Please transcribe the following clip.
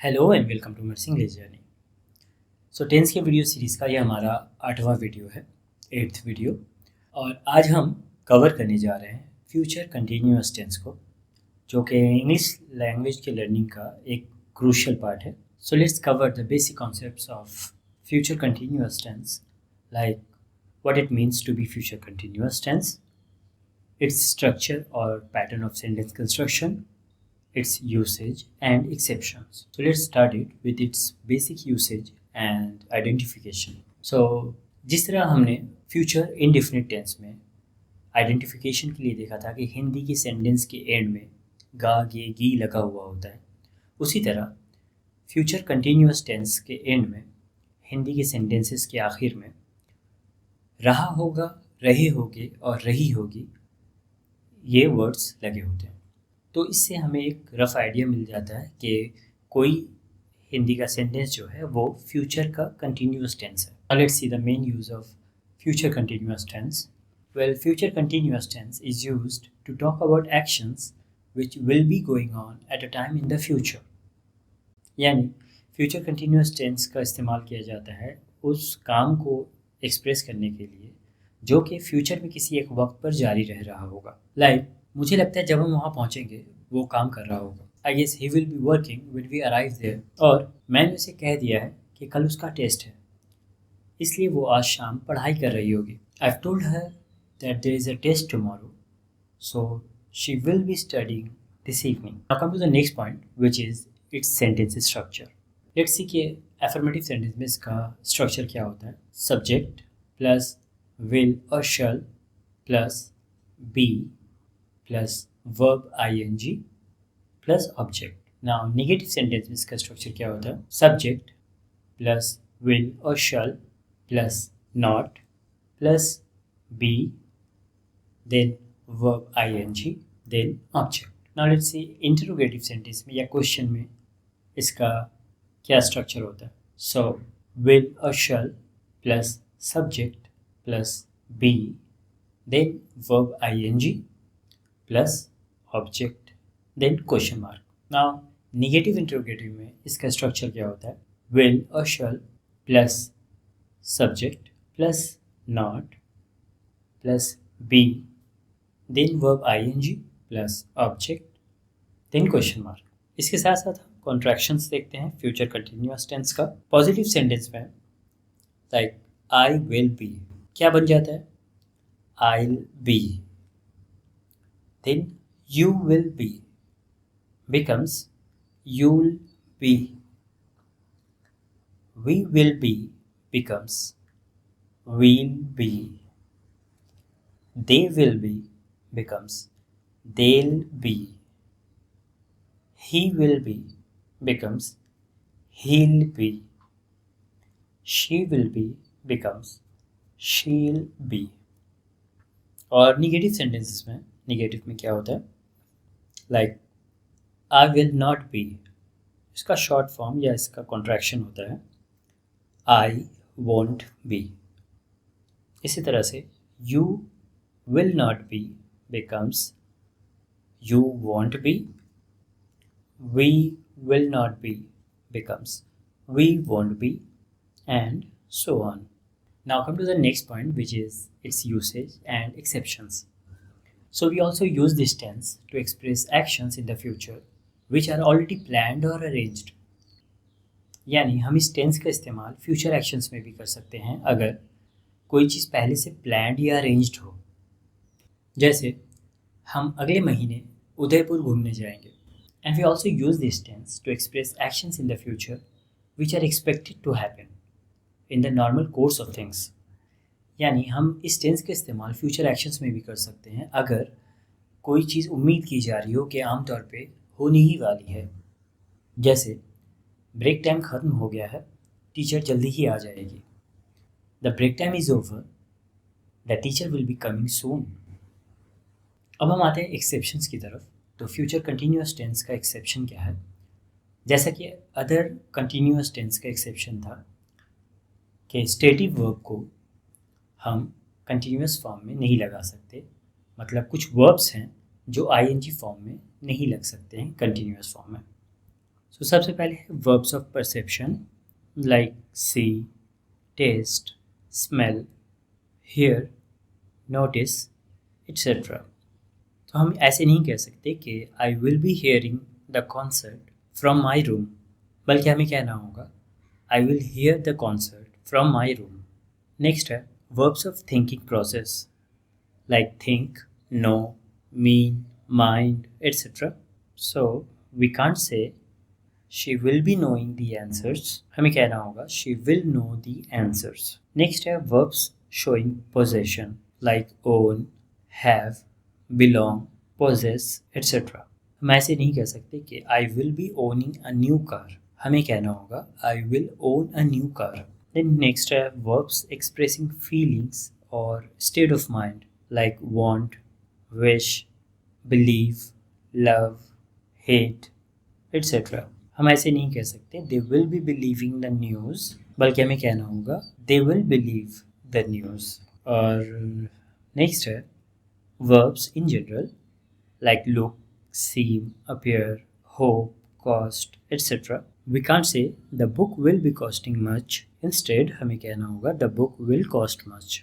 Hello and welcome to Mersing English journey. So tense के video series का ये हमारा 8वां वीडियो है, 8th वीडियो। और आज हम कवर करने जा रहे हैं फ्यूचर कंटिन्यूअस टेंस को, जो कि इंग्लिश लैंग्वेज के लर्निंग का एक क्रूशियल पार्ट है। So let's cover the basic concepts of future continuous tense, like what it means to be future continuous tense, its structure और pattern of sentence construction, its usage and exceptions. So let's start it with its basic usage and identification. So जिस तरह हमने future indefinite tense में identification के लिए देखा था कि हिंदी की सेंटेंस के एंड में गा गे गी लगा हुआ होता है, उसी तरह फ्यूचर कंटिन्यूअस टेंस के एंड में हिंदी के सेंटेंसेस के आखिर में रहा होगा, रहे होगे और रही होगी ये वर्ड्स लगे होते हैं। तो इससे हमें एक रफ आइडिया मिल जाता है कि कोई हिंदी का सेंटेंस जो है वो फ्यूचर का कंटिन्यूअस टेंस है। Let's see the main use of future continuous tense. Well, future continuous tense is used to talk about actions which will be going on at a time in the future. यानी future continuous tense का इस्तेमाल किया जाता है उस काम को express करने के लिए जो कि फ्यूचर में किसी एक वक्त पर जारी रह रहा होगा। लाइक मुझे लगता है जब हम वहाँ पहुँचेंगे वो काम कर रहा होगा। I guess he will be working when we arrive there. और मैंने उसे कह दिया है कि कल उसका टेस्ट है, इसलिए वो आज शाम पढ़ाई कर रही होगी। I have told her that there is a test tomorrow, so she will be studying this evening. Now come to the next point which is its sentence structure. Let's see कि एफर्मेटिव सेंटेंस में इसका structure क्या होता है। Subject plus will और shall plus be plus verb ing plus object. Now negative sentence में इसका structure क्या होता है। सब्जेक्ट प्लस विल और shall plus not plus be then verb ing then object. Now let's see interrogative sentence में या question में इसका क्या स्ट्रक्चर होता है। सो विल और shall plus subject plus be then verb ing plus object then question mark. Now negative interrogative में इसका स्ट्रक्चर क्या होता है। विल और shall plus subject plus not plus be then verb ing plus object then question mark. इसके साथ साथ हम कॉन्ट्रैक्शंस देखते हैं फ्यूचर कंटिन्यूअस टेंस का। पॉजिटिव सेंटेंस में लाइक आई विल बी क्या बन जाता है। I will be then you will be becomes you'll be. We will be becomes we'll be. They will be becomes they'll be. He will be becomes he'll be. She will be becomes she'll be. और negative sentences में negative में क्या होता है। Like I will not B, इसका short form या इसका contraction होता है आई वॉन्ट बी। इसी तरह से you will not be becomes you won't be. We will not be becomes we won't be and so on. Now come to the next point, which is its usage and exceptions. So we also use this tense to express actions in the future which are already planned or arranged. यानी हम इस tense का इस्तेमाल future actions में भी कर सकते हैं अगर कोई चीज़ पहले से प्लान्ड या अरेंज्ड हो। जैसे हम अगले महीने उदयपुर घूमने जाएंगे। And we also use this tense to express actions in the future which are expected to happen in the normal course of things. यानी हम इस टेंस का इस्तेमाल फ्यूचर एक्शंस में भी कर सकते हैं अगर कोई चीज़ उम्मीद की जा रही हो कि आमतौर पे होने ही वाली है। जैसे ब्रेक टाइम ख़त्म हो गया है, टीचर जल्दी ही आ जाएगी। The break time is over, the teacher will be coming soon. अब हम आते हैं एक्सेप्शंस की तरफ। तो फ्यूचर कंटिन्यूअस टेंस का एक्सेप्शन क्या है। जैसा कि अदर कंटिन्यूअस टेंस का एक्सेप्शन था कि स्टेटिव वर्ब को हम कंटिन्यूअस फॉर्म में नहीं लगा सकते। मतलब कुछ वर्ब्स हैं जो ing फॉर्म में नहीं लग सकते हैं कंटिन्यूअस फॉर्म में। सो सबसे पहले है verbs of perception like see, taste, smell, hear, notice etcetera. तो हम ऐसे नहीं कह सकते कि I will be hearing the concert from my room, बल्कि हमें कहना होगा I will hear the concert from my room. Next है verbs of thinking process like think, know, mean, mind etcetera. So we can't say she will be knowing the answers, हमें कहना होगा she will know the answers. Next है verbs showing possession like own, have, belong, possess etcetera. हम ऐसे नहीं कह सकते कि I will be owning a new car, हमें कहना होगा I will own a new car. Then next है वर्ब्स एक्सप्रेसिंग फीलिंग्स और state of mind like want, wish, believe, love, hate etcetera. हम ऐसे नहीं कह सकते they will be believing the news, बल्कि हमें कहना होगा they will believe the news. और नेक्स्ट है verbs in general like look, seem, appear, hope, cost, etc. We can't say the book will be costing much. Instead, हमें कहना होगा the book will cost much.